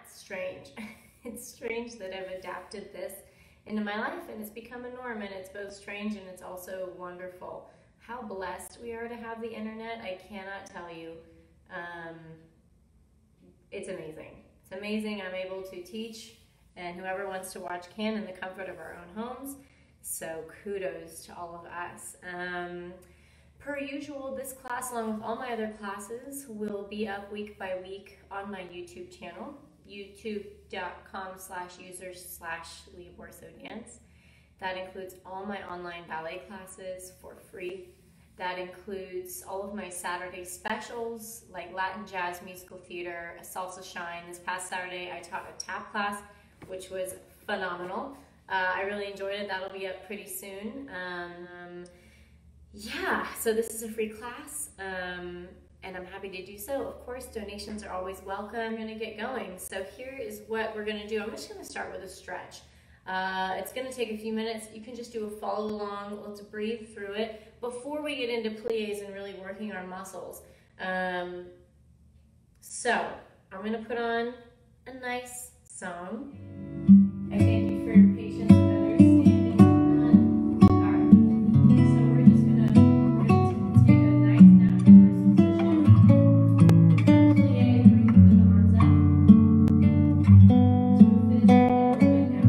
that's strange. It's strange that I've adapted this into my life and it's become a norm, and it's both strange and it's also wonderful. How blessed we are to have the internet, I cannot tell you. It's amazing. It's amazing. I'm able to teach, and whoever wants to watch can in the comfort of our own homes. So kudos to all of us. Per usual, this class, along with all my other classes, will be up week by week on my YouTube channel, youtube.com/users/LeaBorsodians. That includes all my online ballet classes for free. That includes all of my Saturday specials, like Latin jazz, musical theater, a salsa shine. This past Saturday, I taught a tap class, which was phenomenal. I really enjoyed it. That'll be up pretty soon. Yeah, so this is a free class, and I'm happy to do so. Of course, donations are always welcome. I'm going to get going. So here is what we're going to do. I'm just going to start with a stretch. It's going to take a few minutes. You can just do a follow along. Let's breathe through it before we get into plies and really working our muscles. So I'm going to put on a nice song. I thank you for your patience and understanding on that. All right. So we're just going to take a nice natural position. Plie, breathe with the arms out. Move it a little bit now.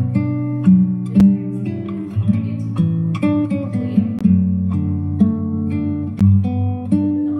Just exhale before I get to plie. Open the arms for the fingers, exhale. Two more.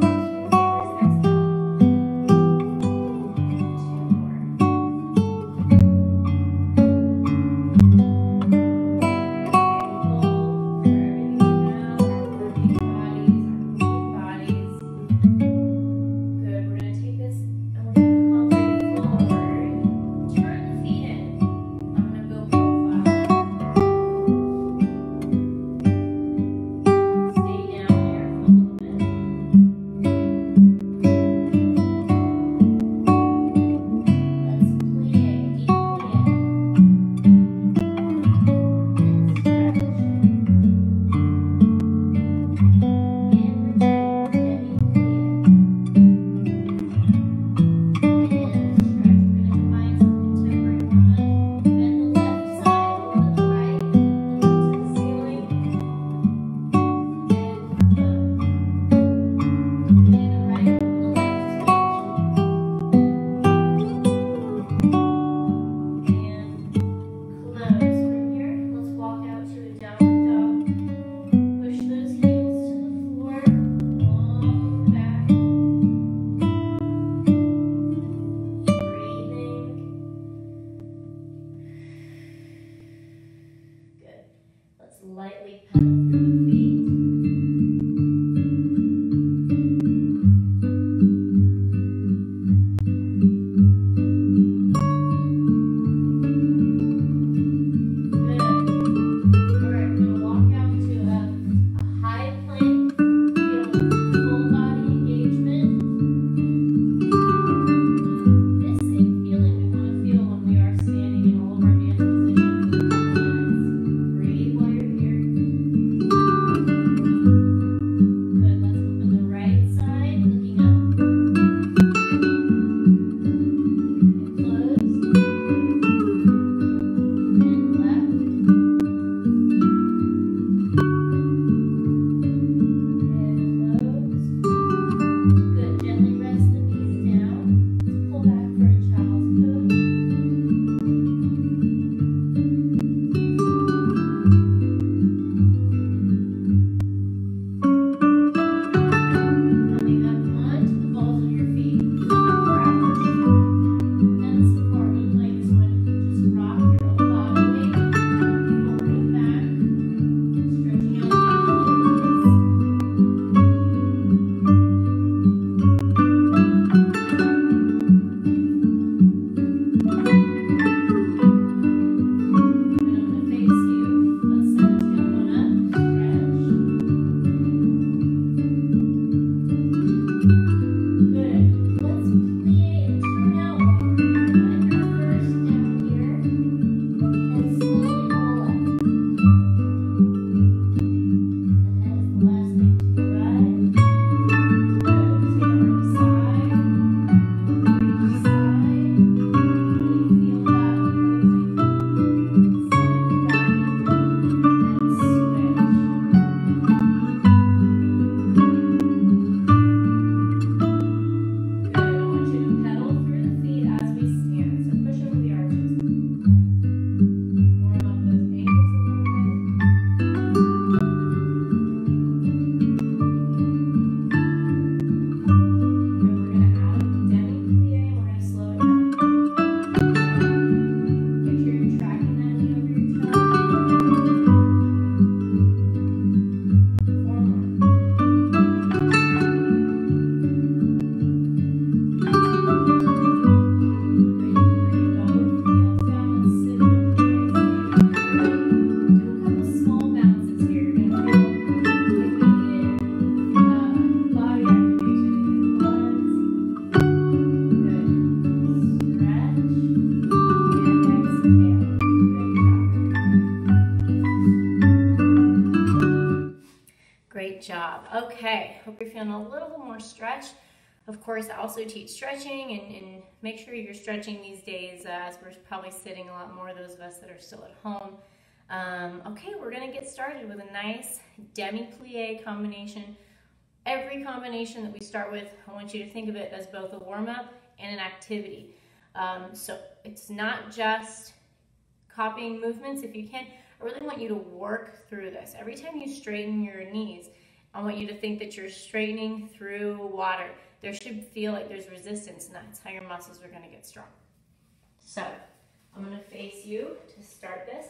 more stretch. Of course, I also teach stretching, and make sure you're stretching these days, as we're probably sitting a lot more, those of us that are still at home. Okay, we're gonna get started with a nice demi-plie combination. Every combination that we start with, I want you to think of it as both a warm-up and an activity. So it's not just copying movements if you can. I really want you to work through this. Every time you straighten your knees, I want you to think that you're straightening through water. There should feel like there's resistance, and that's how your muscles are gonna get strong. So I'm gonna face you to start this.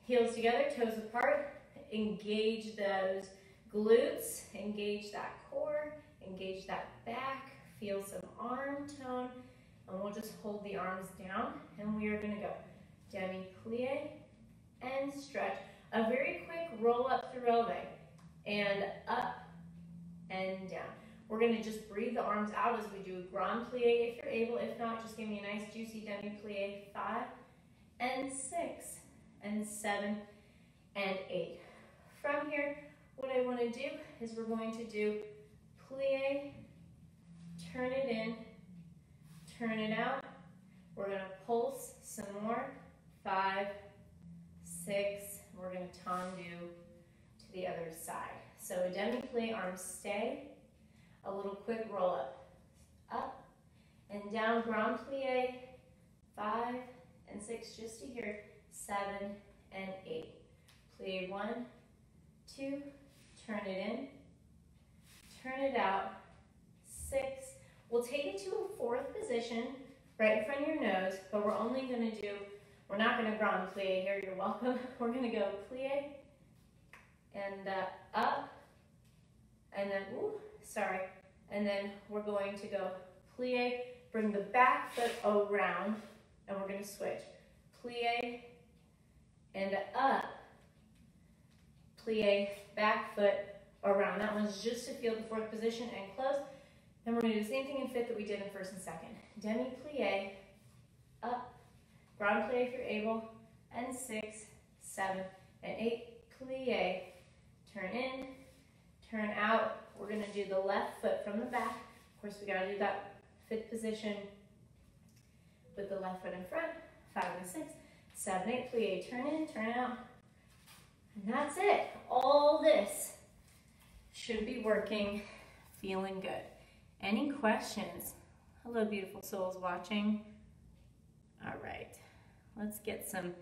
Heels together, toes apart. Engage those glutes, engage that core, engage that back. Feel some arm tone, and we'll just hold the arms down, and we are gonna go demi-plie and stretch. A very quick roll up through releve, and up and down. We're gonna just breathe the arms out as we do a grand plie if you're able. If not, just give me a nice juicy demi-plie. 5 and 6 and 7 and 8. From here, what I wanna do is we're going to do plie, turn it in, turn it out. We're gonna pulse some more. 5, 6, we're gonna tendu to the other side. So a demi-plie, arms stay, a little quick roll up and down, grand plie, 5 and 6, just to here, 7 and 8. Plie 1, 2, turn it in, turn it out, 6. We'll take it to a 4th position, right in front of your nose, but we're only gonna do, we're not gonna grand plie here, you're welcome. We're gonna go plie and up, and then, and then we're going to go plie, bring the back foot around, and we're gonna switch. Plie and up, plie, back foot around. That one's just to feel the 4th position and close. Then we're gonna do the same thing in 5th that we did in 1st and 2nd. Demi-plie, up, grand plie if you're able, and 6, 7, and 8. Plie, turn in, turn out. We're gonna do the left foot from the back. Of course, we gotta do that 5th position with the left foot in front. 5 and 6, 7, 8. Plie, turn in, turn out. And that's it. All this should be working, feeling good. Any questions? Hello, beautiful souls watching. All right, let's get some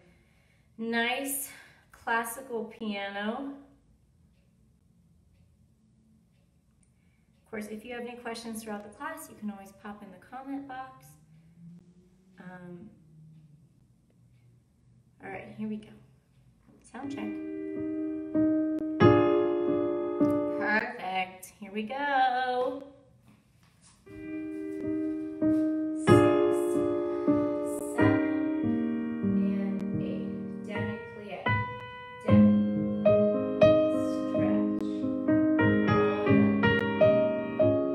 nice classical piano. Of course, if you have any questions throughout the class, you can always pop in the comment box. All right, here we go. Sound check. Perfect. Here we go. 6, 7, and 8. Demi-plie. Demi. Stretch.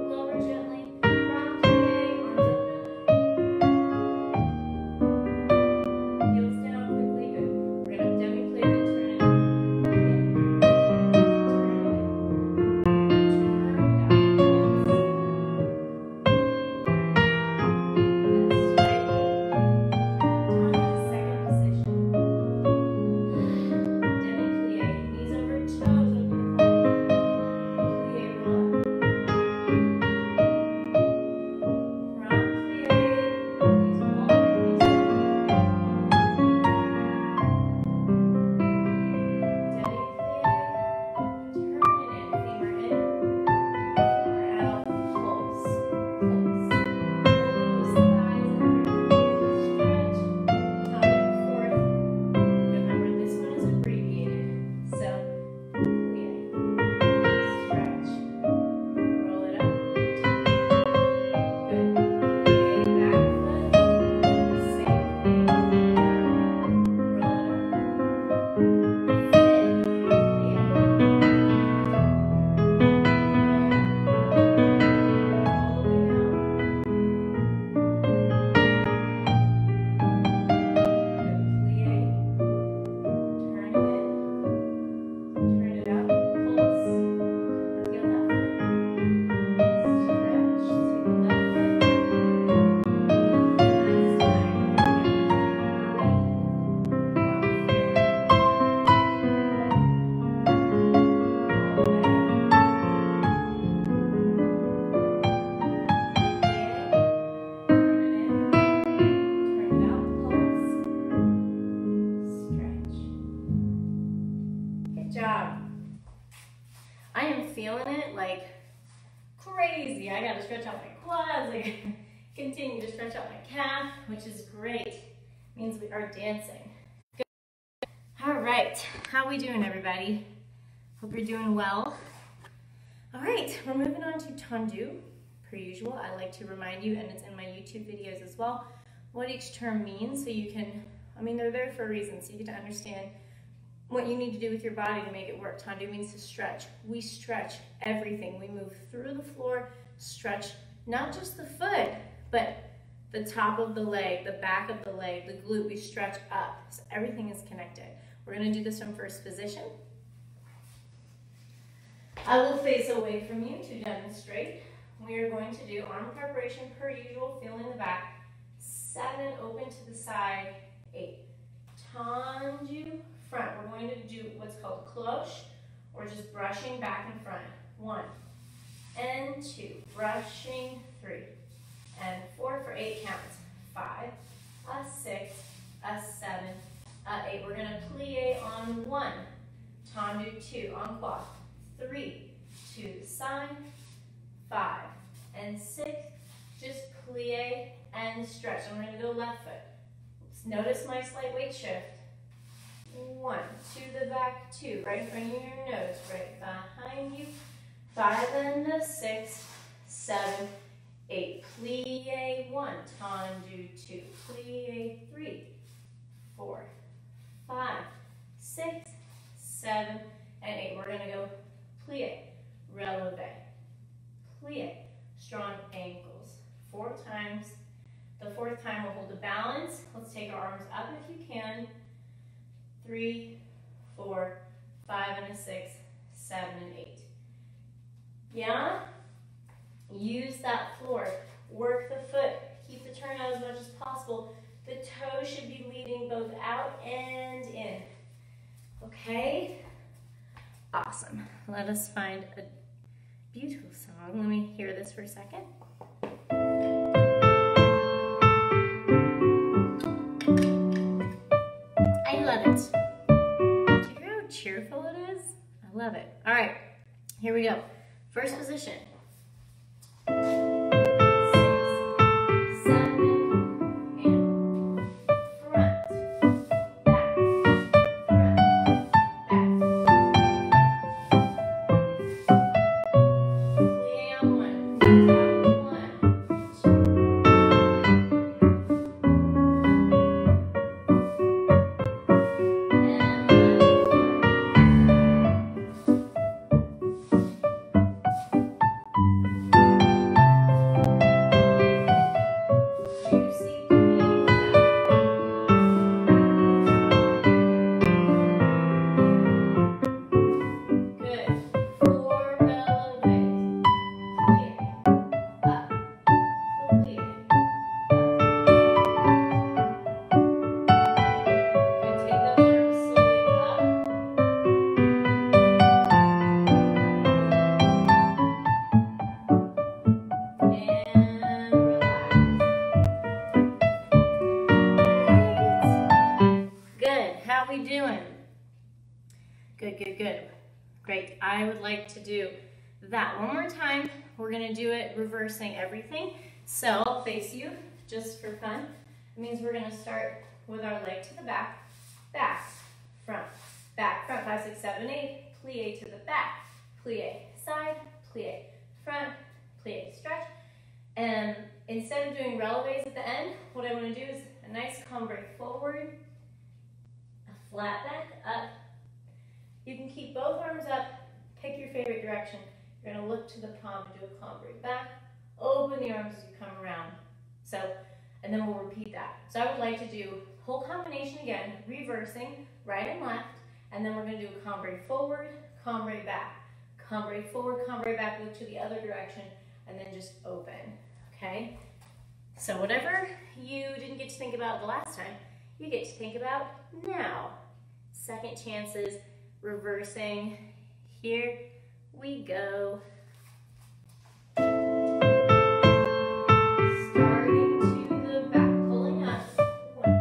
Lower gently. Grand plie. Arms open. Heels down quickly. Good. We're gonna demi-plie, then turn it. Turn it. Turn it out. to stretch out my quads. I continue to stretch out my calf, which is great. It means we are dancing. Good. All right, how we doing, everybody? Hope you're doing well. All right, we're moving on to tendu. Per usual, I like to remind you, and it's in my YouTube videos as well, what each term means, so you can, they're there for a reason, so you get to understand what you need to do with your body to make it work. Tendu means to stretch. We stretch everything. We move through the floor, stretch not just the foot, but the top of the leg, the back of the leg, the glute. We stretch up, so everything is connected. We're going to do this from first position. I will face away from you to demonstrate. We are going to do arm preparation per usual, feeling the back. 7, open to the side, 8. Tendu, front. We're going to do what's called cloche, or just brushing back and front. 1 and 2, brushing 3 and 4 for 8 counts. 5, a 6, a 7, a 8. We're going to plie on 1, tendu 2 on quad, 3 to the side, 5 and 6. Just plie and stretch. I'm going to go left foot. Notice my slight weight shift. 1 to the back, 2 right in front of your nose, right behind you. 5 and a 6, 7, 8. Plie 1, tendu 2, plie 3, 4, 5, 6, 7, and 8. We're going to go plie, releve, plie, strong ankles. 4 times. The 4th time we'll hold the balance. Let's take our arms up if you can. 3, 4, 5 and a 6, 7 and 8. Yeah? Use that floor. Work the foot. Keep the turn out as much as possible. The toes should be leading both out and in. Okay? Awesome. Let us find a beautiful song. Let me hear this for a second. I love it. Do you hear how cheerful it is? I love it. All right, here we go. First position. 6, 7, and front, back, front, back. Plie on 1, 2. Good. Great. I would like to do that one more time. We're going to do it reversing everything. So I'll face you just for fun. It means we're going to start with our leg to the back, front, 5, 6, 7, 8, plie to the back, plie, side, plie, front, plie, stretch. And instead of doing releves at the end, what I want to do is a nice cambre forward, a flat back, up. You can keep both arms up, pick your favorite direction. You're going to look to the palm and do a cambre back, open the arms as you come around. And then we'll repeat that. So I would like to do whole combination again, reversing right and left, and then we're going to do a cambre forward, cambre back, cambre forward, cambre back, look to the other direction, and then just open, okay? So whatever you didn't get to think about the last time, you get to think about now. Second chances, reversing. Here we go. Starting to the back, pulling up. 1,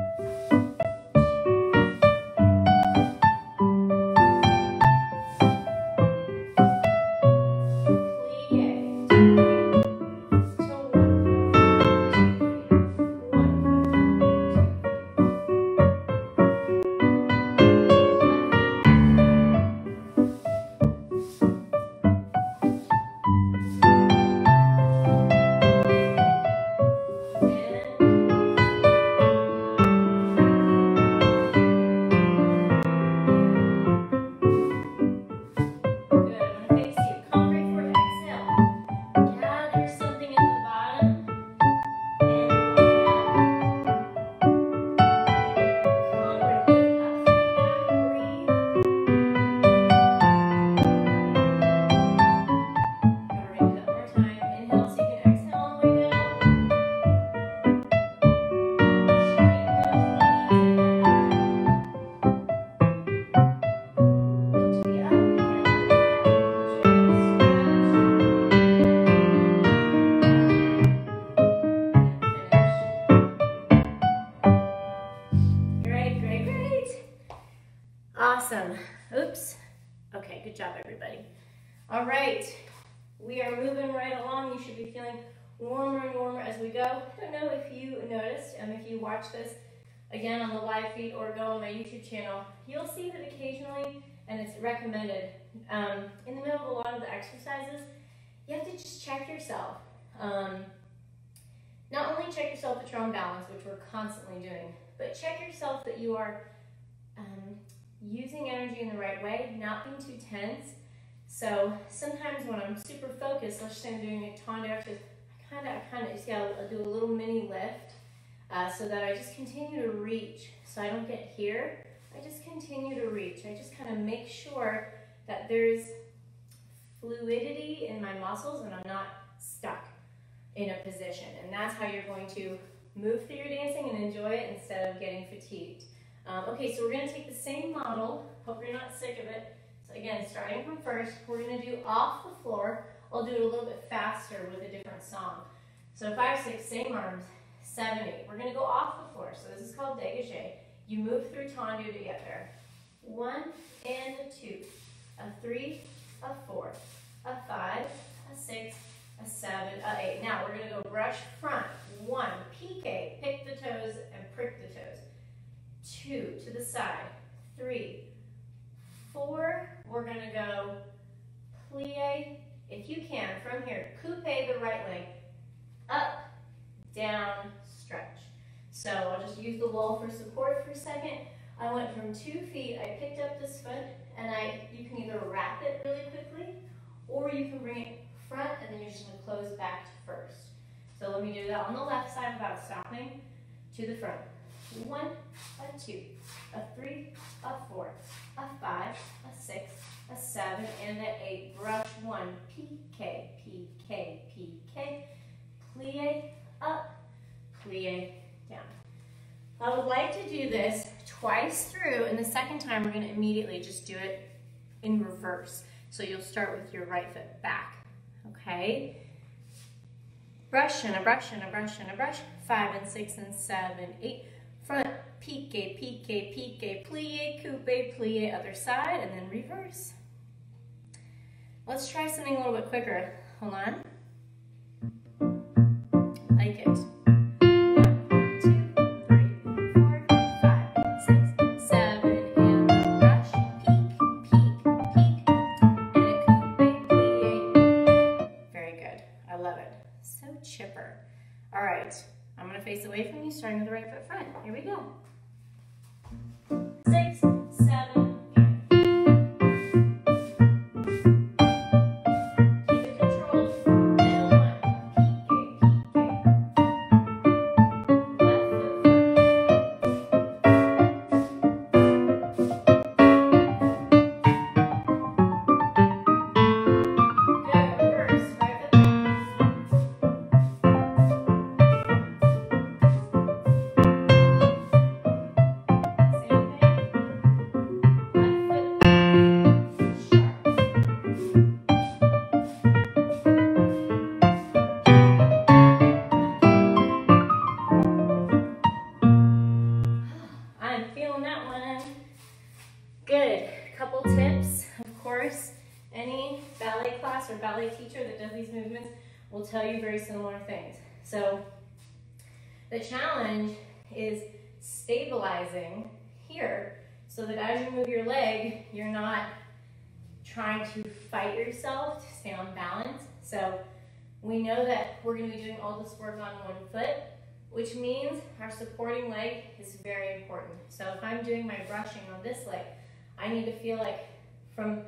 2. Plie. Awesome. Oops. Okay, good job, everybody. All right, we are moving right along. You should be feeling warmer and warmer as we go. I don't know if you noticed, if you watch this again on the live feed or go on my YouTube channel, you'll see that occasionally, and it's recommended, in the middle of a lot of the exercises, you have to just check yourself. Not only check yourself that you're on balance, which we're constantly doing, but check yourself that you are using energy in the right way, not being too tense. So sometimes when I'm super focused, let's say I'm doing a tondo exercise, I kind of, see, I'll do a little mini lift so that I just continue to reach. So I don't get here, I just continue to reach. I just kind of make sure that there's fluidity in my muscles and I'm not stuck in a position. And that's how you're going to move through your dancing and enjoy it instead of getting fatigued. Okay, so we're going to take the same model. Hope you're not sick of it. So again, starting from first, we're going to do off the floor. I'll do it a little bit faster with a different song. So 5, 6, same arms, 7, 8. We're going to go off the floor. So this is called dégagé. You move through tondo to get there. 1 and a 2, a 3, a 4, a 5, a 6, a 7, a 8. Now we're going to go brush front. 1, piqué, pick the toes and prick the toes. 2 to the side. 3, 4, we're going to go plie, if you can, from here, coupe the right leg, up, down, stretch. So I'll just use the wall for support for a second. I went from 2 feet, I picked up this foot, and you can either wrap it really quickly, or you can bring it front, and then you're just going to close back to first. So let me do that on the left side without stopping, to the front. 1, a 2, a 3, a 4, a 5, a 6, a 7, and an 8. Brush 1, piqué, piqué, piqué, plie, up, plie, down. I would like to do this twice through, and the second time we're going to immediately just do it in reverse. So you'll start with your right foot back, okay? Brush and a brush and a brush and a brush. 5 and 6 and 7, 8. Front, piqué, piqué, piqué, plie, coupe, plie, other side, and then reverse. Let's try something a little bit quicker. Hold on. Like it. 1, 2, 3, 4, 5, 6, 7, and a brush, peek, peek, peek, and a coupe, plie. Very good. I love it. So chipper. All right. I'm going to face away from you, starting with the right foot front. Here we go. 6, 7, and keep it controlled. And 1, piqué, piqué. Left foot front. Good. Reverse. Right foot back. I'm feeling that one. Good. Couple tips. Of course, any ballet class or ballet teacher that does these movements will tell you very similar things. So the challenge is stabilizing here so that as you move your leg, you're not trying to fight yourself to stay on balance. So we know that we're going to be doing all this work on one foot, which means our supporting leg is very important. So if I'm doing my brushing on this leg, I need to feel like from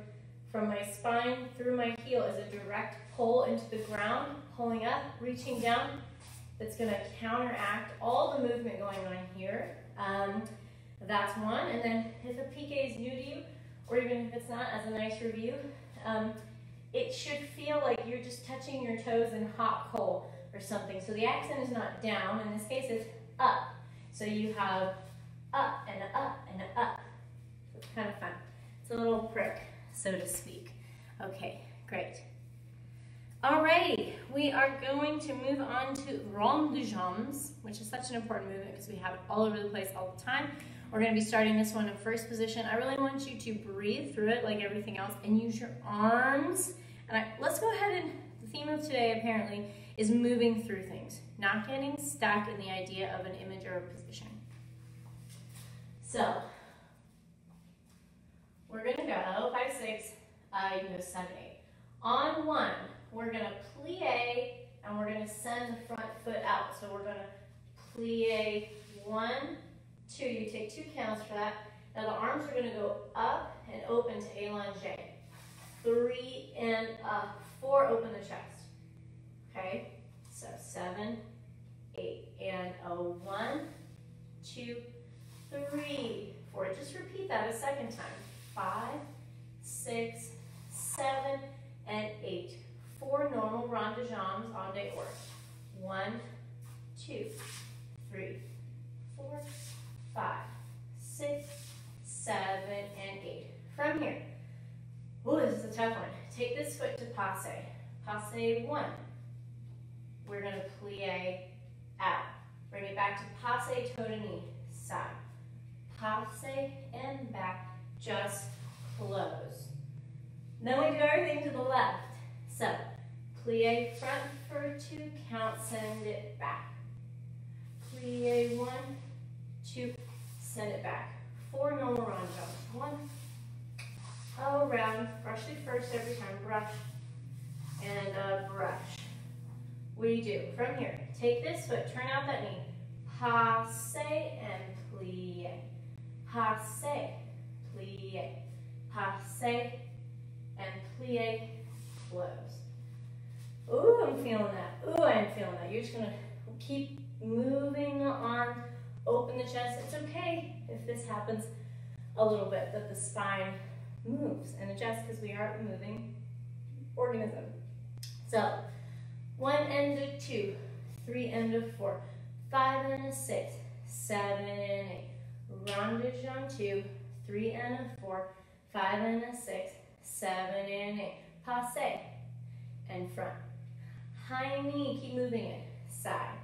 my spine through my heel is a direct pull into the ground, pulling up, reaching down. That's going to counteract all the movement going on here. That's one. And then if a piqué is new to you, or even if it's not, as a nice review, it should feel like you're just touching your toes in hot coal or something. So the accent is not down. In this case, it's up. So you have up and up and up. So it's kind of fun. It's a little prick, so to speak. Okay, great. All right, we are going to move on to rond de jambes, which is such an important movement because we have it all over the place all the time. We're gonna be starting this one in first position. I really want you to breathe through it like everything else and use your arms. And let's go ahead and, the theme of today apparently is moving through things, not getting stuck in the idea of an image or a position. So, we're gonna go 5, 6, you can go 7, 8. On 1, we're gonna plie and we're gonna send the front foot out. So we're gonna plie 1, 2, you take 2 counts for that. Now the arms are gonna go up and open to allongé. 3 and up, 4, open the chest. Okay, so 7, 8, and a 1, 2, 3, 4. Just repeat that a second time. 5, 6, 7, and 8. 4 normal rond de jambes en dehors. 1, 2, 3, 4, 5, 6, 7, and 8. From here, ooh, this is a tough one. Take this foot to passe. Passe 1. We're going to plie out. Bring it back to passe toe to knee, side. Passe and back, just close. Then we do everything to the left. So, plie front for 2 count, send it back. Plie 1, 2, send it back. 4 normal rond jumps. 1, around, brush it first every time, brush, and brush. What do you do? From here, take this foot, turn out that knee, passe and plie, passe, plie, passe, and plie, close. Ooh, I'm feeling that. Ooh, I'm feeling that. You're just gonna keep moving the arm, open the chest. It's okay if this happens a little bit, that the spine moves and adjusts because we are a moving organism. So, 1 and a 2, 3 and a 4, 5 and a 6, 7 and 8. Rond de jambe 2, 3 and a 4, 5 and a 6, 7 and 8. Passe and front. High knee, keep moving it. Side.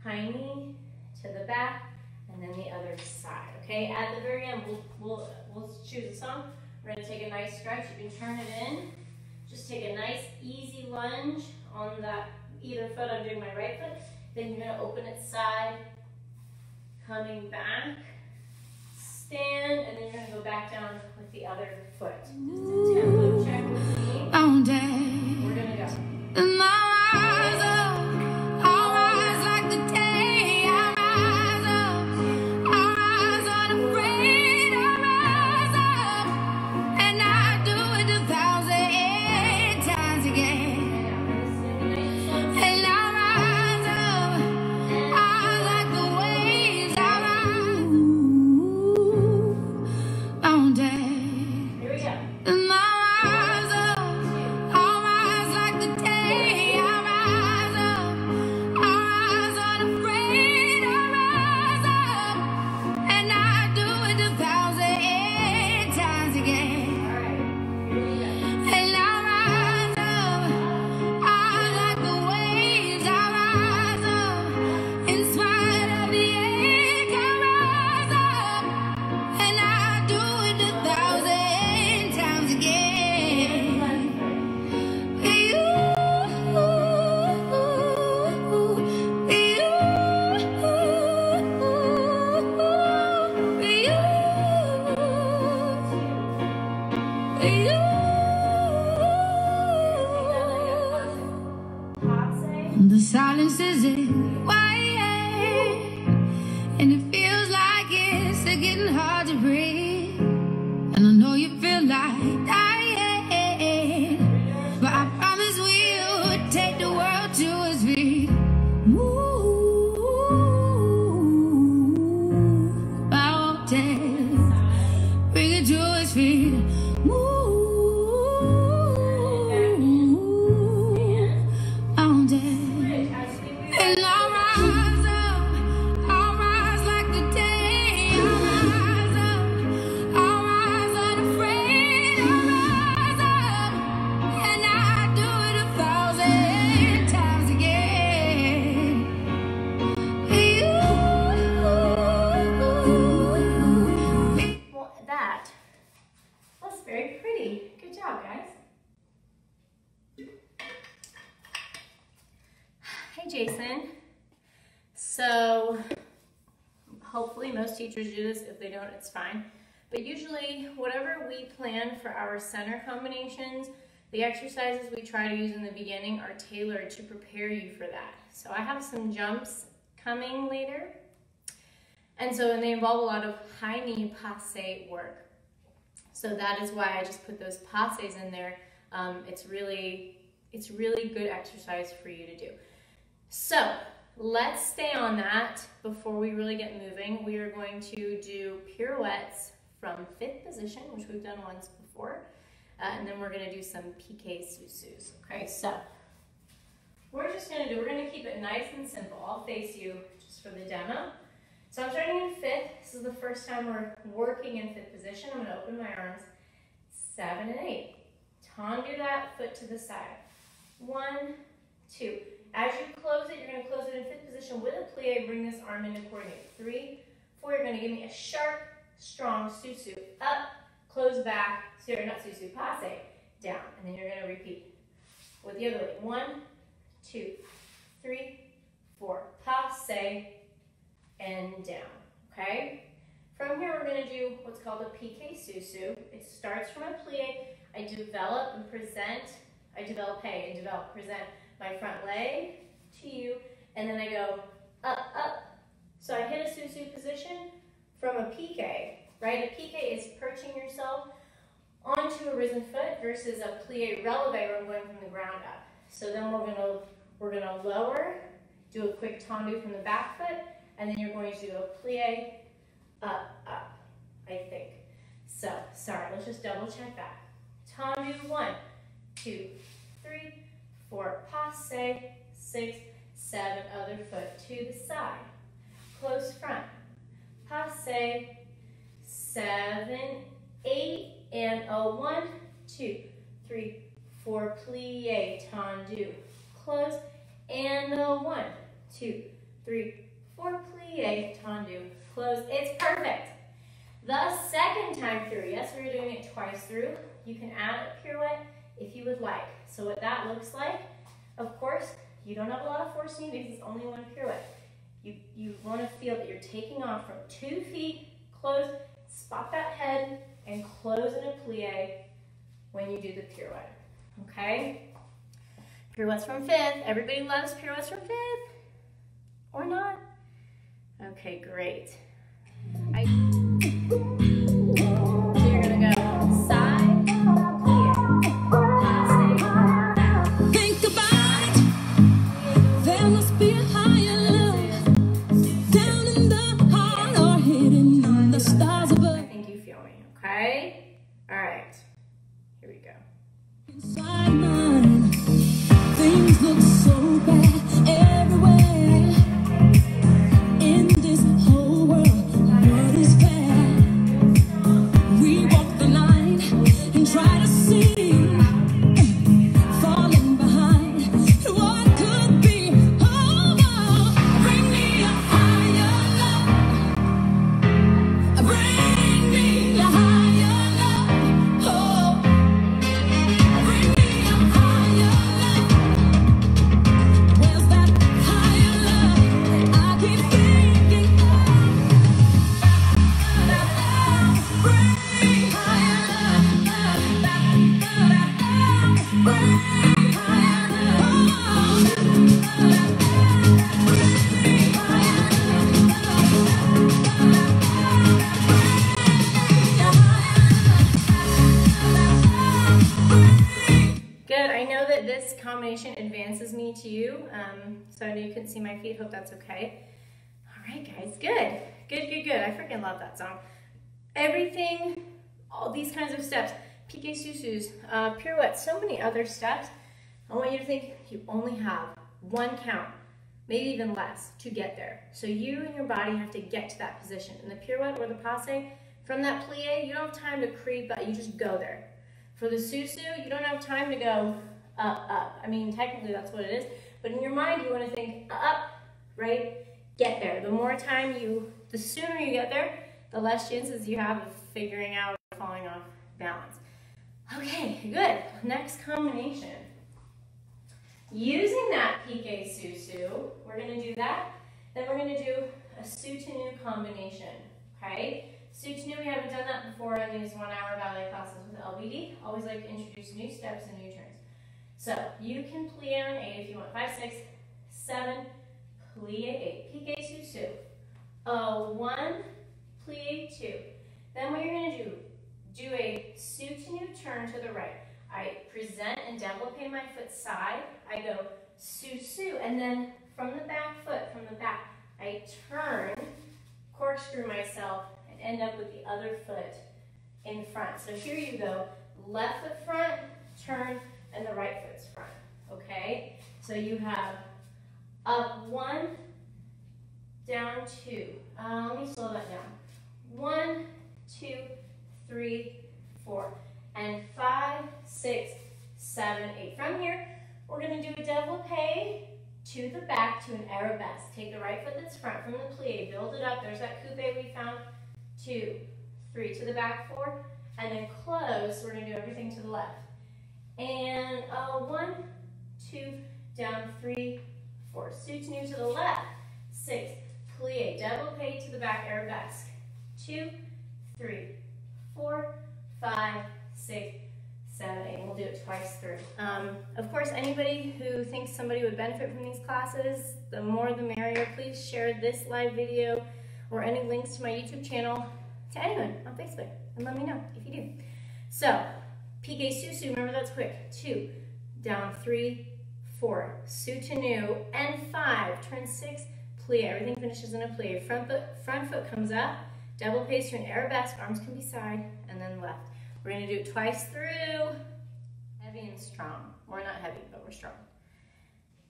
High knee to the back, and then the other side. Okay, at the very end, we'll choose a song. We're going to take a nice stretch. You can turn it in. Just take a nice, easy lunge on that either foot. I'm doing my right foot. Then you're going to open it side, coming back, stand, and then you're going to go back down with the other foot. Just a tempo check with me. All day. We're going to go. And I'll rise like the day. I'll rise unafraid. I'll rise up, and I do it 1,000 times again. And I'll rise up, I like the waves. I'll rise all day. Here we go. And I'll rise up, I'll rise like the day. I'll rise up, I'll rise unafraid. I'll rise up, and I do it 1,000 times again. All right. Here we go. And I'll rise up, I like the waves. I'll rise up, in spite of the ache. I'll rise up, and I do it 1,000 times again. You, Passe. the silence is quiet, and it feels like it's getting hard to breathe. And I know you feel like dying, but I promise we'll take the world to its feet. Move, I won't tell, bring it to its feet. Move, I won't tell, As we move and I'll So hopefully most teachers do this. If they don't, it's fine. But usually whatever we plan for our center combinations, the exercises we try to use in the beginning are tailored to prepare you for that. So I have some jumps coming later. And they involve a lot of high knee passe work. So that is why I just put those passes in there. It's really good exercise for you to do. So let's stay on that before we really get moving. We are going to do pirouettes from 5th position, which we've done once before. And then we're going to do some piqué susus. Okay, so we're going to keep it nice and simple. I'll face you just for the demo. So I'm starting in 5th. This is the first time we're working in 5th position. I'm going to open my arms, 7 and 8. Tendu that foot to the side. 1, 2. As you close it, you're going to close it in 5th position with a plie. Bring this arm into coordinate. 3, 4. You're going to give me a sharp, strong susu. Up, close back. Sorry, not susu, passe. Down. And then you're going to repeat with the other leg. 1, 2, 3, 4. Passe. And down, okay? From here, we're going to do what's called a piqué susu. It starts from a plie. I develop and present. Present my front leg to you, and then I go up, up. So I hit a susu position from a piqué, right? A piqué is perching yourself onto a risen foot versus a plie releve where I'm going from the ground up. So then we're gonna lower, do a quick tendu from the back foot, and then you're going to do a plie, up, up, I think. So, sorry, let's just double check that. Tendu, 1, 2, 3, 4, passe, 6, 7, other foot to the side. Close front, passe, 7, 8, and a 1, 2, 3, 4, plie, tendu. Close, and a 1, 2, 3, 4, plie, tendu, close. It's perfect. The second time through, yes, we're doing it twice through. You can add a pirouette if you would like. So what that looks like, of course, you don't have a lot of force in you because it's only one pirouette. You want to feel that you're taking off from 2 feet, close, spot that head, and close in a plie when you do the pirouette. Okay? Pirouettes from 5th. Everybody loves pirouettes from 5th. Or not? Okay, great. So you're gonna go side, plie, passe. Think about it. There must be a higher love down in the heart or hidden in the stars above. I think you feel me, okay? All right, here we go. Inside mine, things look so bad everywhere. In this whole world, what is fair? We walk the line and try to see, falling behind what could be. Oh, oh, bring me a higher love. Bring me a higher love. Oh, bring me a higher love. Where's that higher love? I keep thinking bring me higher love. Bring me higher love. Good, I know that this combination advances me to you, so I know you couldn't see my feet, hope that's okay. All right, guys, good. Good, good, good. I freaking love that song. Everything, all these kinds of steps, piqué susus, pirouettes, so many other steps. I want you to think you only have 1 count, maybe even less, to get there. So you and your body have to get to that position. In the pirouette or the passe, from that plie, you don't have time to creep up, you just go there. For the susu, you don't have time to go up, up. I mean, technically that's what it is, but in your mind, you want to think up, right? Get there. The more time the sooner you get there, the less chances you have of figuring out or falling off balance. Okay, good. Next combination. Using that piqué susu, we're going to do that Then we're going to do a soutenu combination, okay? Soutenu, we haven't done that before in these 1-hour ballet classes with LBD. Always like to introduce new steps and new turns. So you can plie on 8 if you want. 5, 6, 7, plie 8. Piqué sous-sus. 1, plie 2. Then what you're going to do a soutenu turn to the right. I present and développé my foot side. I go sous-sus, and then from the back foot, from the back, I turn, corkscrew myself, and end up with the other foot in front. So here you go, left foot front, turn, and the right foot's front, okay? So you have up 1, down 2. Let me slow that down. 1, 2, 3, 4, and 5, 6, 7, 8. From here, we're going to do a développé to the back to an arabesque. Take the right foot that's front from the plie, build it up. There's that coupe we found. 2, 3 to the back, 4, and then close. We're going to do everything to the left. And 1, 2, down 3, 4. Soutenu to the left. 6, plie, développé to the back, arabesque. 2, 3, 4, 5, 6, 7, 8. We'll do it twice through. Of course, anybody who thinks somebody would benefit from these classes, the more the merrier. Please share this live video or any links to my YouTube channel to anyone on Facebook and let me know if you do. So, piqué sous-sus, remember that's quick. 2, down 3, 4, soutenu, and 5, turn 6, plie. Everything finishes in a plie. Front foot comes up, développé to an arabesque, arms can be side, and then left. We're going to do it twice through, heavy and strong. We're not heavy, but we're strong.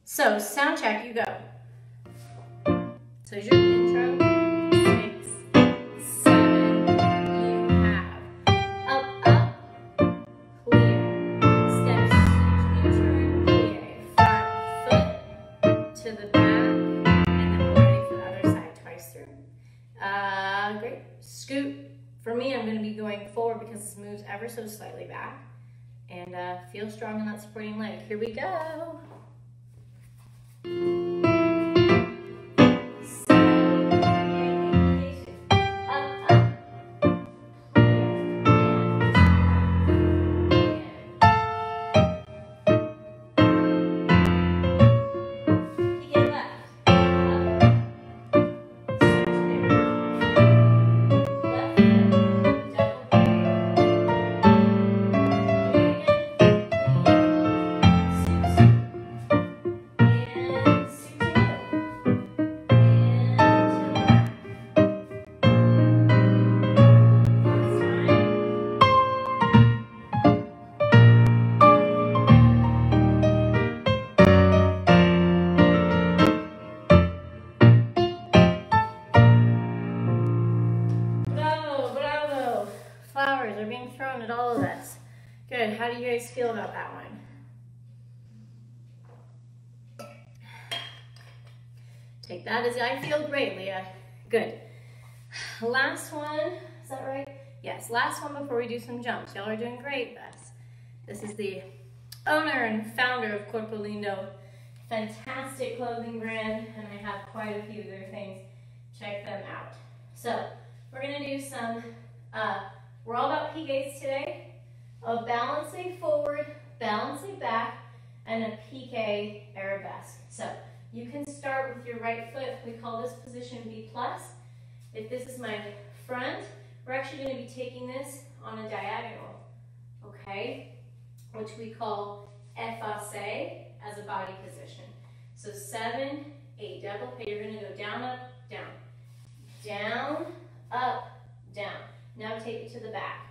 So, sound check, you go. So, here's your intro. 6, 7, you have up, up, plie, step, soutenu, turn, plie, front foot to the back, and then we're ready for the other side twice through. Great. Scoot. For me, I'm going to be going forward because this moves ever so slightly back. And feel strong in that supporting leg. Here we go. Flowers are being thrown at all of us. Good. How do you guys feel about that one? Take that as I feel great, Leah. Good. Last one. Is that right? Yes. Last one before we do some jumps. Y'all are doing great, Bess. This is the owner and founder of Corpo Lindo. Fantastic clothing brand, and I have quite a few of their things. Check them out. So we're going to do some we're all about piqués today. A balancing forward, balancing back, and a piqué arabesque. So you can start with your right foot. We call this position B+. If this is my front, we're actually going to be taking this on a diagonal, okay? Which we call effacé as a body position. So 7, 8, développé. You're going to go down, up, down. Down, up, down. Now take it to the back.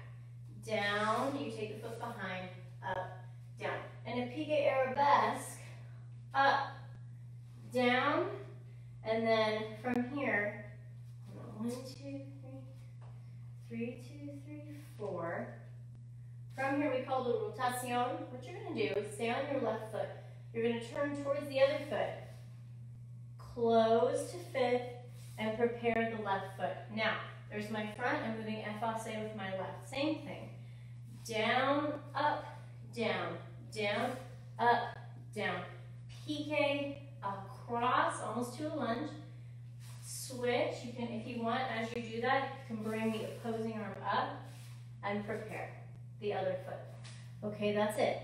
Down, you take the foot behind, up, down. And a piqué arabesque, up, down, and then from here, 1, 2, 3, 3, 2, 3, 4. From here we call the rotation. What you're going to do is stay on your left foot. You're going to turn towards the other foot. Close to fifth and prepare the left foot. Now, there's my front. I'm moving effacé with my left. Same thing. Down, up, down, down, up, down. Piqué across, almost to a lunge. switch. You can, if you want, as you do that, you can bring the opposing arm up and prepare the other foot. Okay, that's it.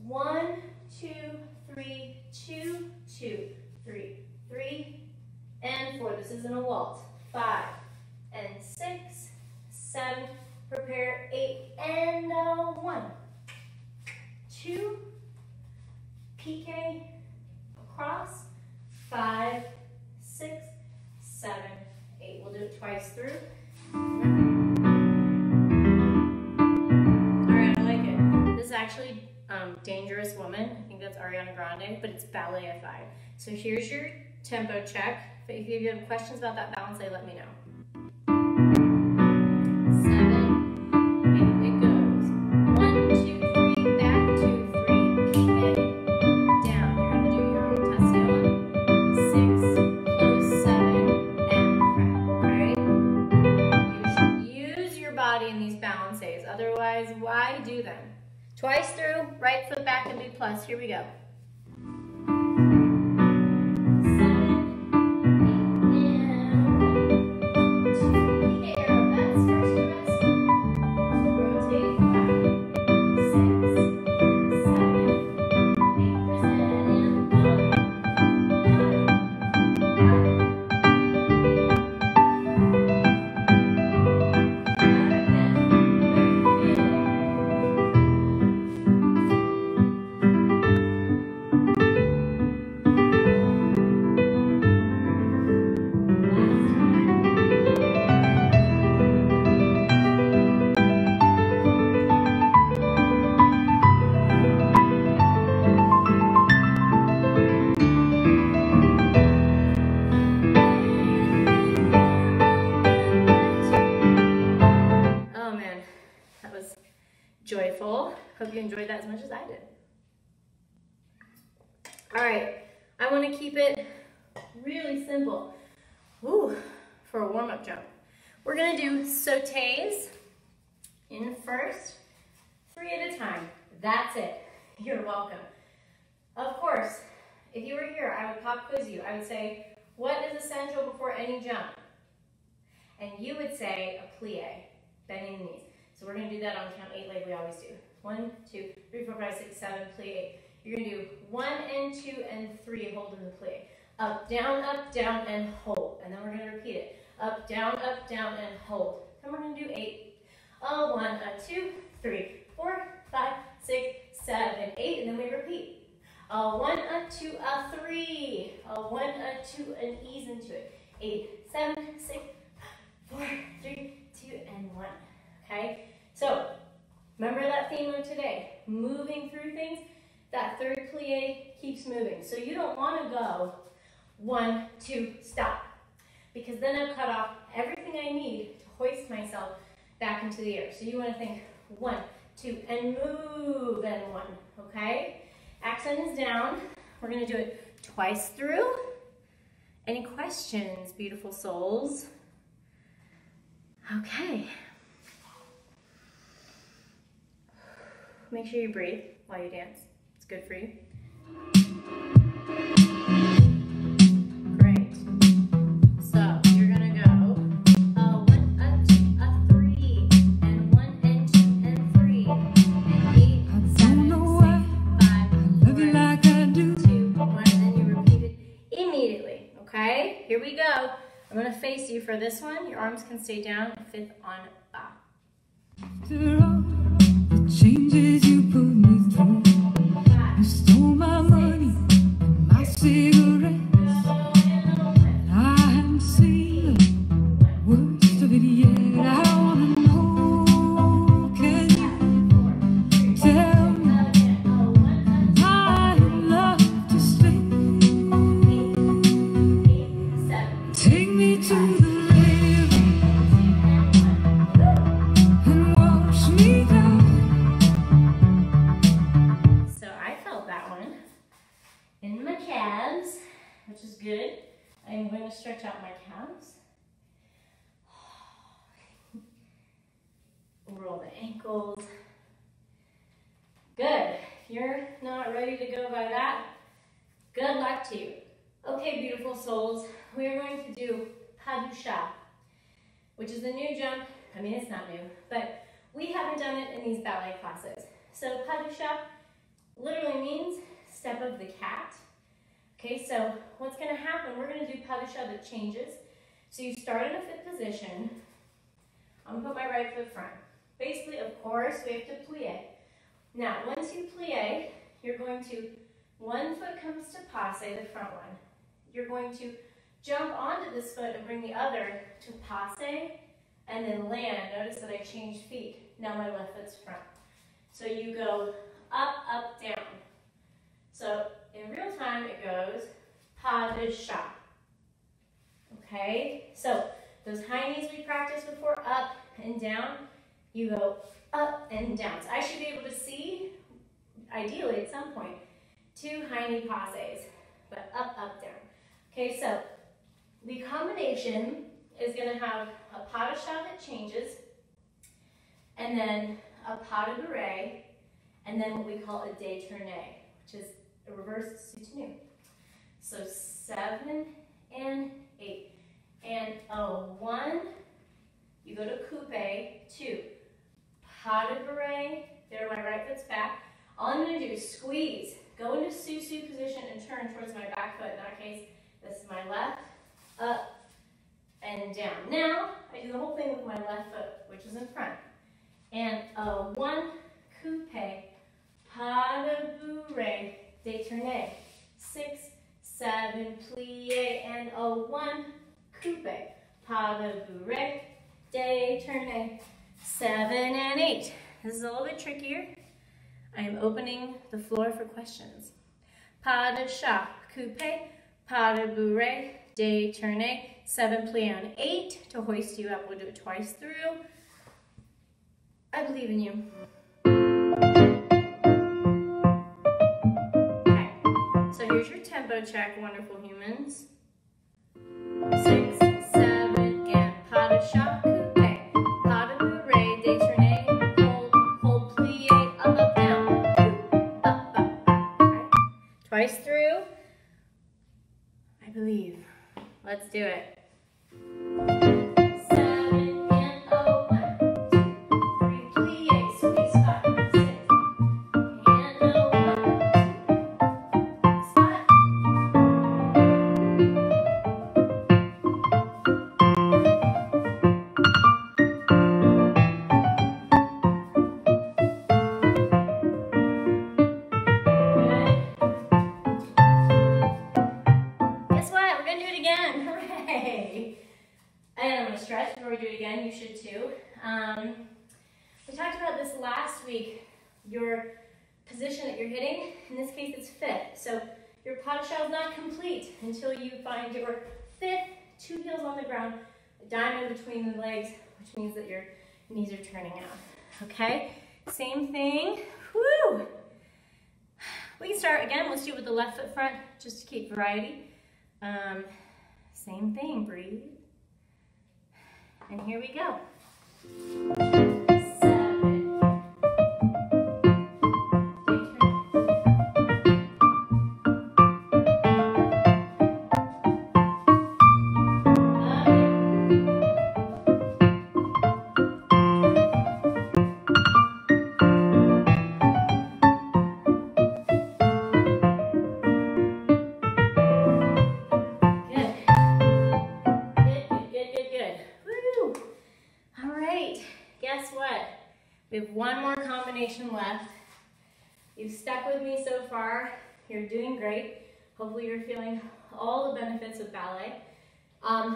1, 2, 3, 2, 2, 3, 3, and 4. This isn't a waltz. 5 and 6, 7, prepare 8, and 1, 2, PK, across, 5, 6, 7, 8. We'll do it twice through. All right, I like it. This is actually Dangerous Woman. I think that's Ariana Grande, but it's ballet-ified. So here's your tempo check. If you have questions about that balance, let me know. 7, 8, it goes. 1, 2, 3, back, 2, 3, PK, down. You're gonna do your rotation. 6, close, 7, and crack, right? You should use your body in these balances. Otherwise, why do them? Twice through, right foot back and do plus. Here we go. 7, 8, and oh man, that was joyful. Hope you enjoyed that as much as I did. All right, I want to keep it really simple. Ooh, for a warm-up jump. We're gonna do sautés in first, 3 at a time. That's it. You're welcome. Of course, if you were here, I would pop quiz you. I would say, what is essential before any jump? And you would say a plie, bending the knees. So we're gonna do that on count 8 like we always do. 1, 2, 3, 4, 5, 6, 7, plie 8. You're gonna do 1 and 2 and 3, hold in the plie. Up, down, and hold. And then we're gonna repeat it. Up, down, and hold. Then we're gonna do 8. 1, 2, 3, 4, 5, 6, 7, 8, and then we repeat. 1, 2, 3. 1, 2, and ease into it. 8, 7, 6, 4, 3, 2, and 1. Okay? So, remember that theme of today. Moving through things. That third plie keeps moving. So you don't want to go 1, 2, stop. Because then I've cut off everything I need to hoist myself back into the air. So you want to think 1, 2, and move, and 1, okay? Accent is down. We're going to do it twice through. Any questions, beautiful souls? Okay. Make sure you breathe while you dance. It's good for you. Great. So you're gonna go 1, 2, 3, and 1 and 2 and 3, and 8, 7, 6, 5, 4, like 2, 1, and you repeat it immediately. Okay? Here we go. I'm gonna face you for this one. Your arms can stay down. 5th on ba. The changes you put me through. You stole my money and my cigarettes. I haven't seen the worst of it yet. I wanna know, can you tell me I'd love to stay? Take me to the river and wash me down. So I felt that one in my calves, which is good. I'm going to stretch out my calves. Roll the ankles. Good. If you're not ready to go by that, good luck to you. Okay, beautiful souls, we are going to do pas de chat, which is the new jump. I mean, it's not new, but we haven't done it in these ballet classes. So pas de chat literally means step of the cat. Okay, so what's going to happen, we're going to do pas de chat that changes. So you start in a fit position. I'm going to put my right foot front. Basically, of course, we have to plie. Now, once you plie, you're going to, one foot comes to passe, the front one. You're going to jump onto this foot and bring the other to passe, and then land. Notice that I changed feet. Now my left foot's front. So you go up, up, down. So in real time, it goes pas de chat. Okay, so those high knees we practiced before, up and down, you go up and down. So I should be able to see, ideally at some point, 2 high knee passes, but up, up, down. Okay, so the combination is going to have a pas de chat that changes, and then a pas de bourrée, and then what we call a détourné, which is a reverse soutenu. So 7 and 8. And a 1, you go to coupe, 2, pas de bourrée, there my right foot's back. All I'm going to do is squeeze, go into sous-sus position and turn towards my back foot. In that case, this is my left, up, and down. Now, I do the whole thing with my left foot, which is in front. And a 1, coupe, pas de bourrée, détourné, 6, 7, plie, and a 1, coupe, pas de bourrée, détourné, 7 and 8. This is a little bit trickier. I am opening the floor for questions. Pas de chat, coupe, pas de bourrée, détourné, 7 plie on 8 to hoist you up. We'll do it twice through. I believe in you. Okay, so here's your tempo check, wonderful humans. 6, 7, and pas de chat, coupe, pas de bourrée, détourné, hold, plie, up, up, down, up, up. Okay, twice through. I believe. Let's do it. 7 and a 1, 2, 3, plie, squeeze 5, 6, and a 1, 2, spot. Guess what? We're going to do it again. Hooray! And I'm going to stretch before we do it again. You should too. We talked about this last week. Your position that you're hitting, in this case it's fifth. So your pas de chat is not complete until you find your fifth, 2 heels on the ground, a diamond between the legs, which means that your knees are turning out. Okay? Same thing. Woo! We can start again. Let's do it with the left foot front, just to keep variety. Same thing, breathe. And here we go. 7. We have one more combination left. You've stuck with me so far. You're doing great. Hopefully you're feeling all the benefits of ballet.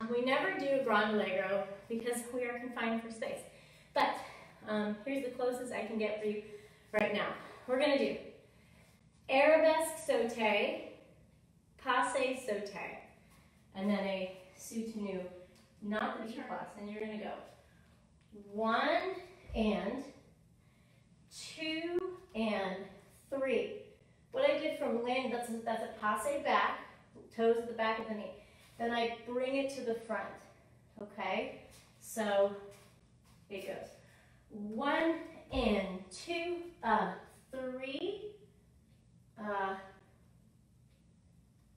We never do grand allegro because we are confined for space. But here's the closest I can get for you right now. We're going to do arabesque sauté, passe sauté, and then a soutenu, not the B plus. And you're going to go 1 and 2 and 3. What I did from landing, that's a passe back, toes at the back of the knee. Then I bring it to the front, okay? So it goes 1 and 2, 3,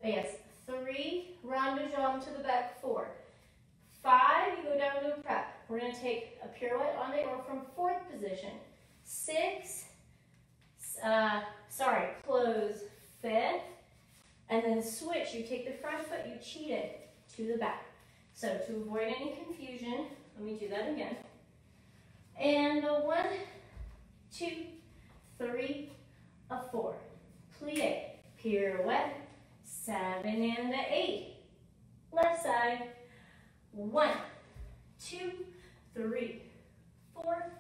yes, 3, rond de jambe to the back, 4. 5, you go down to a prep. We're going to take a pirouette on it or from 4th position. 6, close 5th, and then switch. You take the front foot, you cheat it to the back. So to avoid any confusion, let me do that again. And a 1, 2, 3, a 4. Plie, pirouette, 7 and a 8. Left side. 1, 2, 3, 4,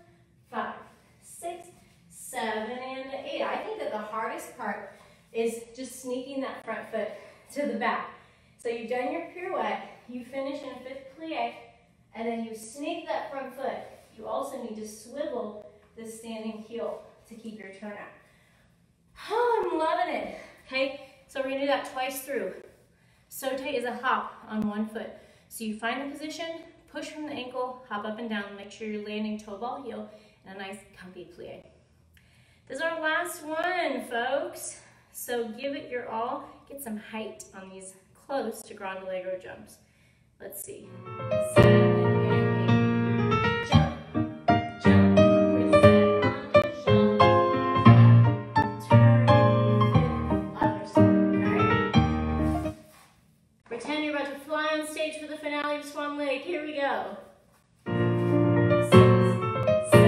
5, 6, 7, and 8. I think that the hardest part is just sneaking that front foot to the back. So you've done your pirouette, you finish in a 5th plie, and then you sneak that front foot. You also need to swivel the standing heel to keep your turn out. Oh, I'm loving it. Okay, so we're gonna do that twice through. Saute is a hop on one foot. So you find the position, push from the ankle, hop up and down, make sure you're landing toe ball heel, and a nice comfy plie. This is our last one, folks. So give it your all. Get some height on these close to grande allegro jumps. Let's see. 7 and 8. Jump, jump, reset, jump, turn, 5th, other side, okay? Pretend you're about to fly on stage for the finale of Swan Lake. Here we go. 6, 7,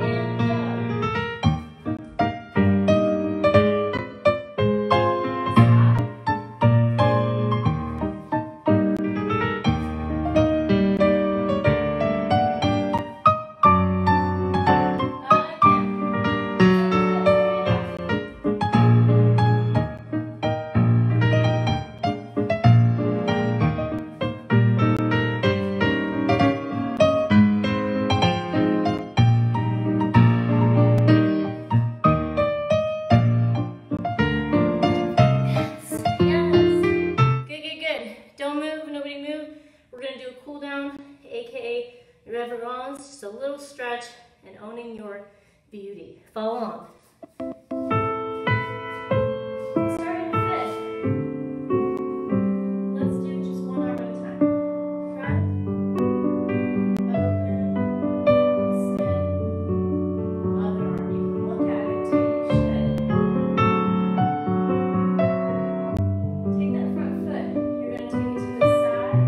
and go. Just a little stretch and owning your beauty. Follow along. Start in 5th. Let's do just one arm at a time. Front, open, extend, other arm. You can look at it too. You should. Take that front foot. You're going to take it to the side.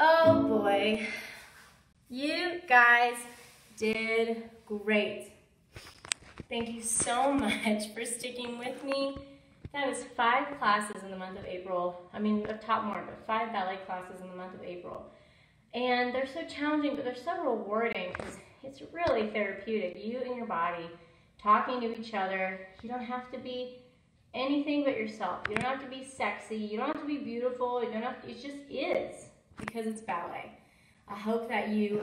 Oh boy, you guys did great. Thank you so much for sticking with me. That was 5 classes in the month of April. I mean, I've taught more, but 5 ballet classes in the month of April. And they're so challenging, but they're so rewarding because it's really therapeutic. You and your body talking to each other. You don't have to be anything but yourself. You don't have to be sexy. You don't have to be beautiful. You don't have to, it just is because it's ballet. I hope that you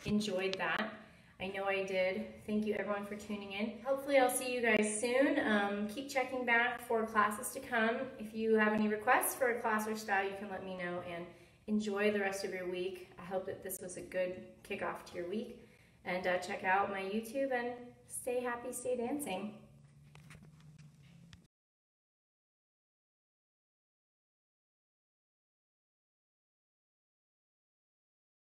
enjoyed that. I know I did. Thank you everyone for tuning in. Hopefully I'll see you guys soon. Keep checking back for classes to come. If you have any requests for a class or style, you can let me know, and enjoy the rest of your week. I hope that this was a good kickoff to your week. And check out my YouTube and stay happy, stay dancing.